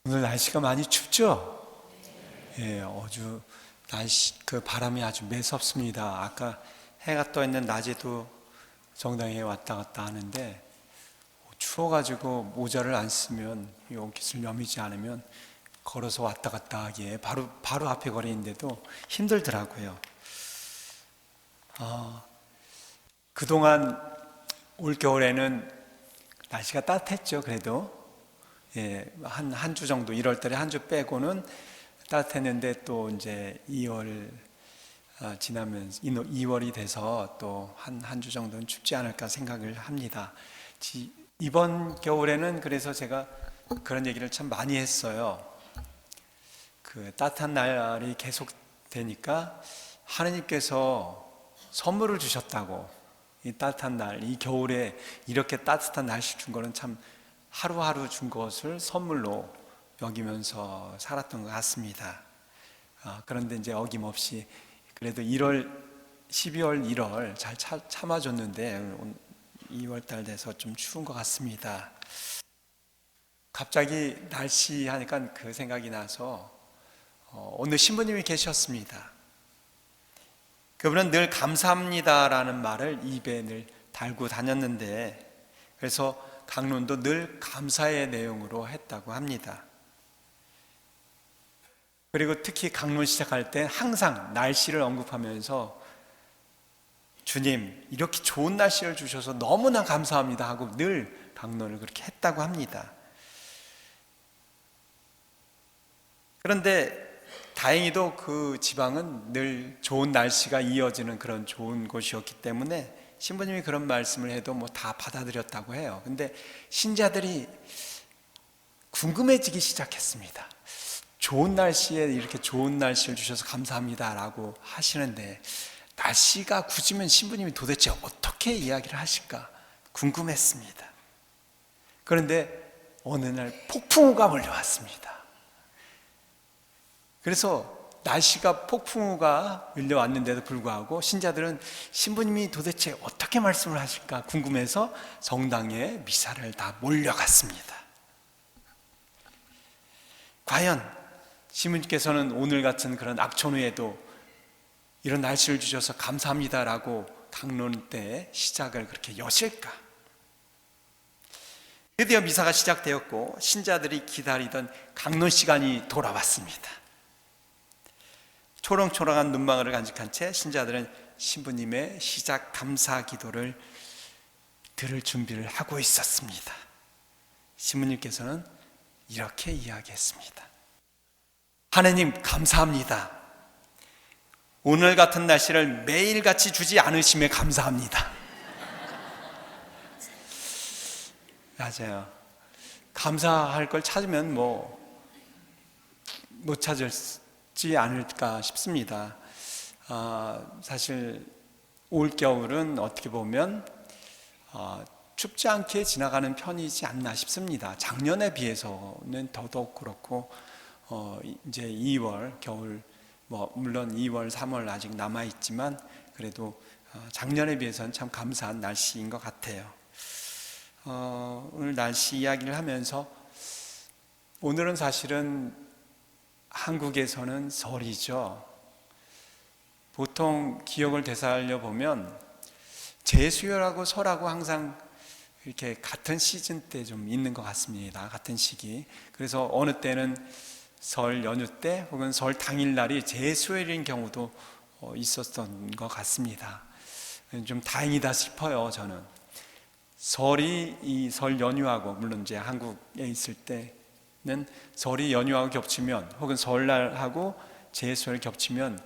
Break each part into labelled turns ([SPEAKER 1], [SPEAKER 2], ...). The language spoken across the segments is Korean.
[SPEAKER 1] 오늘 날씨가 많이 춥죠? 예, 아주 바람이 아주 매섭습니다. 아까 해가 떠 있는 낮에도 정당에 왔다 갔다 하는데 추워가지고 모자를 안 쓰면 옷깃을 여미지 않으면 걸어서 왔다 갔다 하기에 바로 앞에 거리인데도 힘들더라고요. 그동안 올겨울에는 날씨가 따뜻했죠. 그래도 예, 한 주 정도 1월 달에 한 주 빼고는 따뜻했는데 또 이제 2월 지나면서 2월이 돼서 또 한 주 정도는 춥지 않을까 생각을 합니다. 이번 겨울에는 그래서 제가 그런 얘기를 참 많이 했어요. 그 따뜻한 날이 계속 되니까 하느님께서 선물을 주셨다고. 이 따뜻한 날, 이 겨울에 이렇게 따뜻한 날씨 준 거는 참 하루하루 준 것을 선물로 여기면서 살았던 것 같습니다. 그런데 이제 어김없이 그래도 12월, 1월 잘 참아줬는데 2월 달 돼서 좀 추운 것 같습니다. 갑자기 날씨 하니까 그 생각이 나서 오늘 신부님이 계셨습니다. 그분은 늘 감사합니다라는 말을 입에 늘 달고 다녔는데 그래서 강론도 늘 감사의 내용으로 했다고 합니다. 그리고 특히 강론 시작할 때 항상 날씨를 언급하면서 주님 이렇게 좋은 날씨를 주셔서 너무나 감사합니다 하고 늘 강론을 그렇게 했다고 합니다. 그런데 다행히도 그 지방은 늘 좋은 날씨가 이어지는 그런 좋은 곳이었기 때문에 신부님이 그런 말씀을 해도 뭐 다 받아들였다고 해요. 근데 신자들이 궁금해지기 시작했습니다. 좋은 날씨에 이렇게 좋은 날씨를 주셔서 감사합니다 라고 하시는데 날씨가 굳으면 신부님이 도대체 어떻게 이야기를 하실까 궁금했습니다. 그런데 어느 날 폭풍우가 몰려왔습니다. 그래서 날씨가 폭풍우가 밀려왔는데도 불구하고 신자들은 신부님이 도대체 어떻게 말씀을 하실까 궁금해서 성당에 미사를 다 몰려갔습니다. 과연 신부님께서는 오늘 같은 그런 악천후에도 이런 날씨를 주셔서 감사합니다라고 강론 때 시작을 그렇게 여실까? 드디어 미사가 시작되었고 신자들이 기다리던 강론 시간이 돌아왔습니다. 초롱초롱한 눈망울을 간직한 채 신자들은 신부님의 시작 감사 기도를 들을 준비를 하고 있었습니다. 신부님께서는 이렇게 이야기했습니다. 하느님 감사합니다. 오늘 같은 날씨를 매일같이 주지 않으심에 감사합니다. 맞아요. 감사할 걸 찾으면 못 찾지 않을까 싶습니다. 사실 올겨울은 어떻게 보면 춥지 않게 지나가는 편이지 않나 싶습니다. 작년에 비해서는 더더욱 그렇고 이제 2월 겨울 물론 2월, 3월 아직 남아 있지만 그래도 작년에 비해서는 참 감사한 날씨인 것 같아요. 오늘 날씨 이야기를 하면서 오늘은 사실은 한국에서는 설이죠. 보통 기억을 되살려 보면 제수요라고 설하고 항상 이렇게 같은 시즌 때 좀 있는 것 같습니다. 같은 시기. 그래서 어느 때는 설 연휴 때 혹은 설 당일날이 제수요일인 경우도 있었던 것 같습니다. 좀 다행이다 싶어요. 저는 설이 이 설 연휴하고 물론 이제 한국에 있을 때는 설이 연휴하고 겹치면 혹은 설날하고 제수요일 겹치면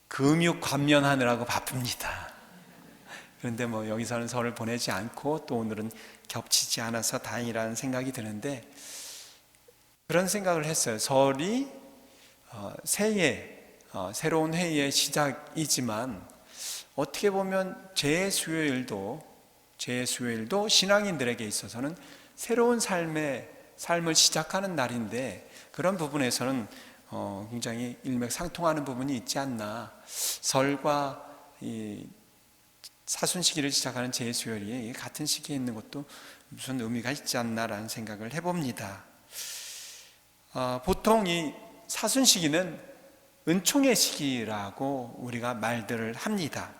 [SPEAKER 1] 금육 관면하느라고 바쁩니다. 그런데 여기서는 설을 보내지 않고 또 오늘은 겹치지 않아서 다행이라는 생각이 드는데 그런 생각을 했어요. 설이 새해 새로운 해의 시작이지만 어떻게 보면 제수요일도 신앙인들에게 있어서는 새로운 삶을 시작하는 날인데 그런 부분에서는 굉장히 일맥상통하는 부분이 있지 않나. 설과 이 사순시기를 시작하는 제수요일이 같은 시기에 있는 것도 무슨 의미가 있지 않나라는 생각을 해봅니다. 보통 이 사순 시기는 은총의 시기라고 우리가 말들을 합니다.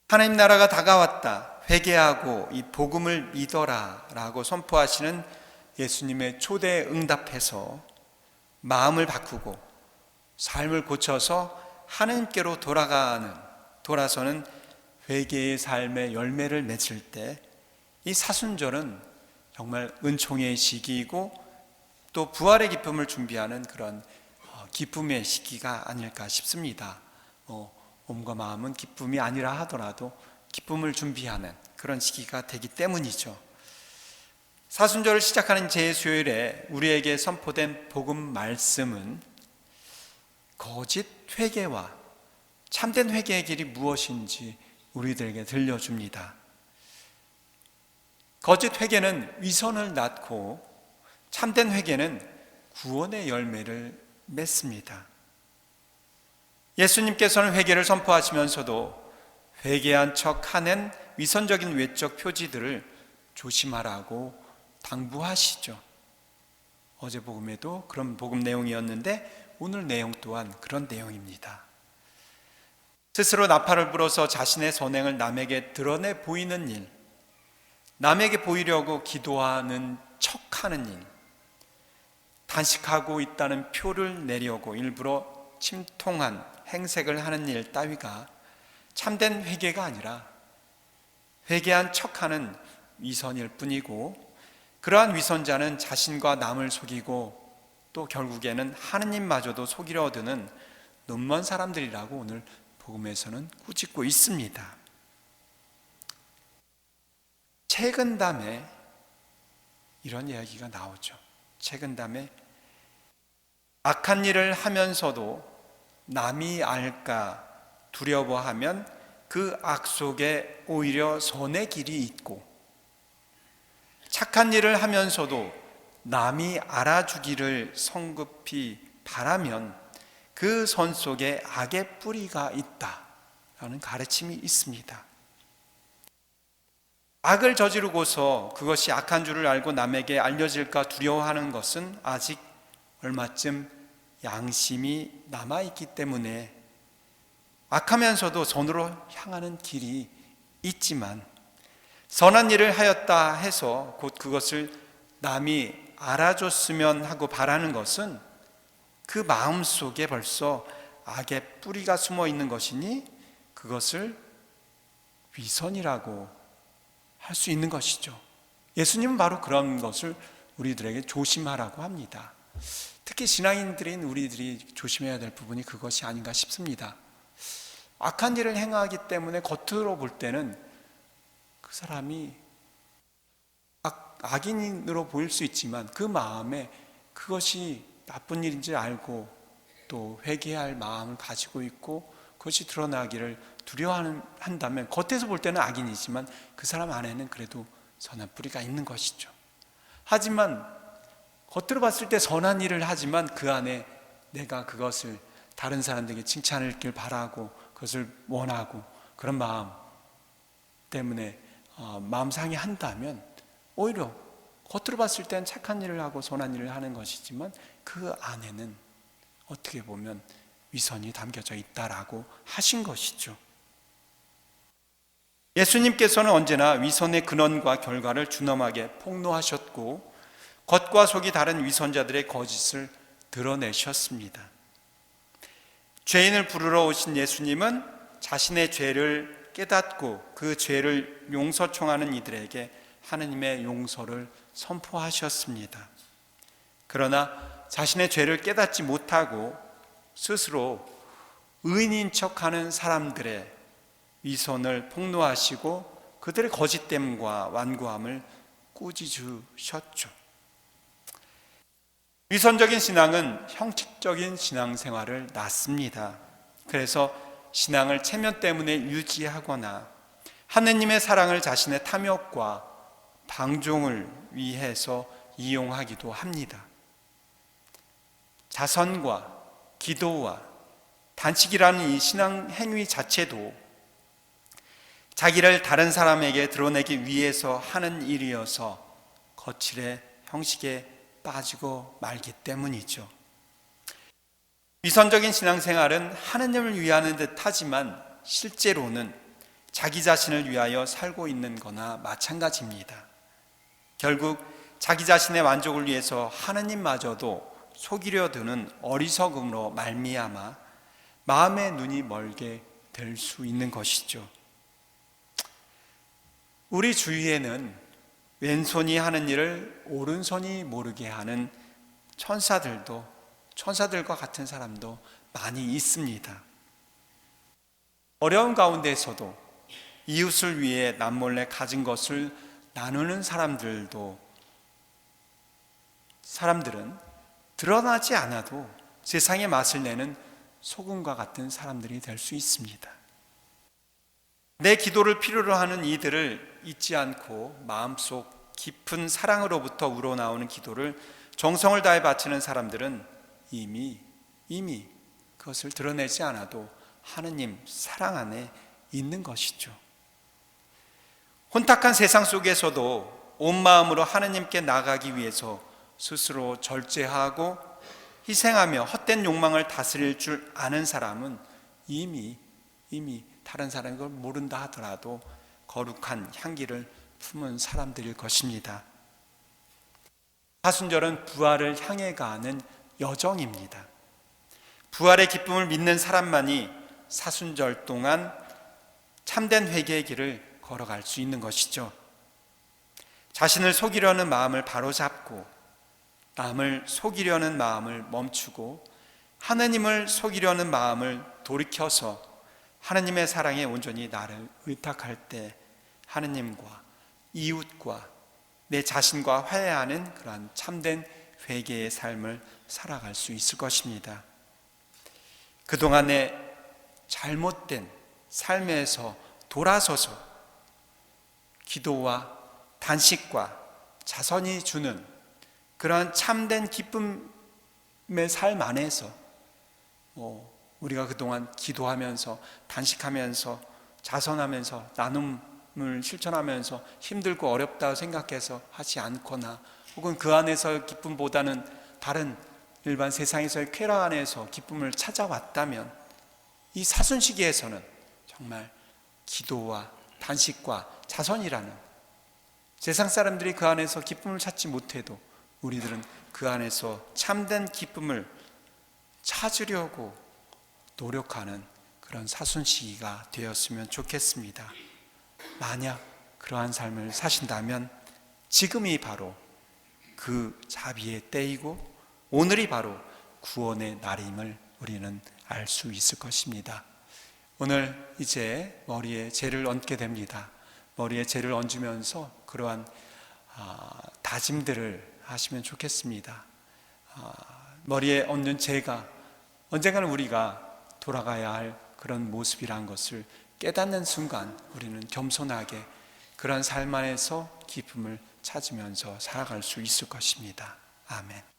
[SPEAKER 1] 하나님 나라가 다가왔다, 회개하고 이 복음을 믿어라 라고 선포하시는 예수님의 초대에 응답해서 마음을 바꾸고 삶을 고쳐서 하나님께로 돌아서는 회개의 삶의 열매를 맺을 때 이 사순절은 정말 은총의 시기이고 또 부활의 기쁨을 준비하는 그런 기쁨의 시기가 아닐까 싶습니다. 몸과 마음은 기쁨이 아니라 하더라도 기쁨을 준비하는 그런 시기가 되기 때문이죠. 사순절을 시작하는 제 수요일에 우리에게 선포된 복음 말씀은 거짓 회개와 참된 회개의 길이 무엇인지 우리들에게 들려줍니다. 거짓 회개는 위선을 낳고 참된 회개는 구원의 열매를 맺습니다. 예수님께서는 회개를 선포하시면서도 회개한 척 하는 위선적인 외적 표지들을 조심하라고 당부하시죠. 어제 복음에도 그런 복음 내용이었는데 오늘 내용 또한 그런 내용입니다. 스스로 나팔을 불어서 자신의 선행을 남에게 드러내 보이는 일, 남에게 보이려고 기도하는 척하는 일, 단식하고 있다는 표를 내려고 일부러 침통한 행색을 하는 일 따위가 참된 회개가 아니라 회개한 척하는 위선일 뿐이고, 그러한 위선자는 자신과 남을 속이고 또 결국에는 하느님마저도 속이려 드는 눈먼 사람들이라고 오늘 복음에서는 꾸짖고 있습니다. 책은담에 이런 이야기가 나오죠. 책은담에 악한 일을 하면서도 남이 알까 두려워하면 그 악 속에 오히려 선의 길이 있고, 착한 일을 하면서도 남이 알아주기를 성급히 바라면 그 선 속에 악의 뿌리가 있다라는 가르침이 있습니다. 악을 저지르고서 그것이 악한 줄을 알고 남에게 알려질까 두려워하는 것은 아직 얼마쯤 양심이 남아있기 때문에 악하면서도 선으로 향하는 길이 있지만, 선한 일을 하였다 해서 곧 그것을 남이 알아줬으면 하고 바라는 것은 그 마음 속에 벌써 악의 뿌리가 숨어 있는 것이니 그것을 위선이라고 할 수 있는 것이죠. 예수님은 바로 그런 것을 우리들에게 조심하라고 합니다. 특히 신앙인들인 우리들이 조심해야 될 부분이 그것이 아닌가 싶습니다. 악한 일을 행하기 때문에 겉으로 볼 때는 그 사람이 악인으로 보일 수 있지만 그 마음에 그것이 나쁜 일인지 알고 또 회개할 마음을 가지고 있고 그것이 드러나기를 두려워한다면 겉에서 볼 때는 악인이지만 그 사람 안에는 그래도 선한 뿌리가 있는 것이죠. 하지만 겉으로 봤을 때 선한 일을 하지만 그 안에 내가 그것을 다른 사람들에게 칭찬을 바라고 그것을 원하고 그런 마음 때문에 마음 상해한다면 오히려 겉으로 봤을 때는 착한 일을 하고 선한 일을 하는 것이지만 그 안에는 어떻게 보면 위선이 담겨져 있다라고 하신 것이죠. 예수님께서는 언제나 위선의 근원과 결과를 준엄하게 폭로하셨고 겉과 속이 다른 위선자들의 거짓을 드러내셨습니다. 죄인을 부르러 오신 예수님은 자신의 죄를 깨닫고 그 죄를 용서 청하는 이들에게 하느님의 용서를 선포하셨습니다. 그러나 자신의 죄를 깨닫지 못하고 스스로 의인인 척하는 사람들의 위선을 폭로하시고 그들의 거짓됨과 완고함을 꾸짖으셨죠. 위선적인 신앙은 형식적인 신앙생활을 낳습니다. 그래서 신앙을 체면 때문에 유지하거나 하느님의 사랑을 자신의 탐욕과 방종을 위해서 이용하기도 합니다. 자선과 기도와 단식이라는 이 신앙 행위 자체도 자기를 다른 사람에게 드러내기 위해서 하는 일이어서 거칠에 형식에 빠지고 말기 때문이죠. 위선적인 신앙생활은 하느님을 위하는 듯 하지만 실제로는 자기 자신을 위하여 살고 있는 거나 마찬가지입니다. 결국 자기 자신의 만족을 위해서 하느님마저도 속이려 드는 어리석음으로 말미암아 마음의 눈이 멀게 될 수 있는 것이죠. 우리 주위에는 왼손이 하는 일을 오른손이 모르게 하는 천사들과 같은 사람도 많이 있습니다. 어려운 가운데에서도 이웃을 위해 남몰래 가진 것을 나누는 사람들은 드러나지 않아도 세상에 맛을 내는 소금과 같은 사람들이 될 수 있습니다. 내 기도를 필요로 하는 이들을 잊지 않고 마음속 깊은 사랑으로부터 우러나오는 기도를 정성을 다해 바치는 사람들은 이미 그것을 드러내지 않아도 하느님 사랑 안에 있는 것이죠. 혼탁한 세상 속에서도 온 마음으로 하느님께 나가기 위해서 스스로 절제하고 희생하며 헛된 욕망을 다스릴 줄 아는 사람은 이미 다른 사람이 그걸 모른다 하더라도 거룩한 향기를 품은 사람들일 것입니다. 사순절은 부활을 향해 가는 여정입니다. 부활의 기쁨을 믿는 사람만이 사순절 동안 참된 회개의 길을 걸어갈 수 있는 것이죠. 자신을 속이려는 마음을 바로잡고 남을 속이려는 마음을 멈추고 하느님을 속이려는 마음을 돌이켜서 하느님의 사랑에 온전히 나를 의탁할 때 하느님과 이웃과 내 자신과 화해하는 그러한 참된 회개의 삶을 살아갈 수 있을 것입니다. 그동안의 잘못된 삶에서 돌아서서 기도와 단식과 자선이 주는 그러한 참된 기쁨의 삶 안에서 우리가 그동안 기도하면서 단식하면서 자선하면서 나눔을 실천하면서 힘들고 어렵다고 생각해서 하지 않거나 혹은 그 안에서 기쁨보다는 다른 일반 세상에서의 쾌락 안에서 기쁨을 찾아왔다면 이 사순 시기에서는 정말 기도와 단식과 자선이라는 세상 사람들이 그 안에서 기쁨을 찾지 못해도 우리들은 그 안에서 참된 기쁨을 찾으려고 노력하는 그런 사순 시기가 되었으면 좋겠습니다. 만약 그러한 삶을 사신다면 지금이 바로 그 자비의 때이고 오늘이 바로 구원의 날임을 우리는 알 수 있을 것입니다. 오늘 이제 머리에 죄를 얹게 됩니다. 머리에 죄를 얹으면서 그러한 다짐들을 하시면 좋겠습니다. 머리에 얹는 죄가 언젠가는 우리가 돌아가야 할 그런 모습이란 것을 깨닫는 순간 우리는 겸손하게 그런 삶 안에서 기쁨을 찾으면서 살아갈 수 있을 것입니다. 아멘.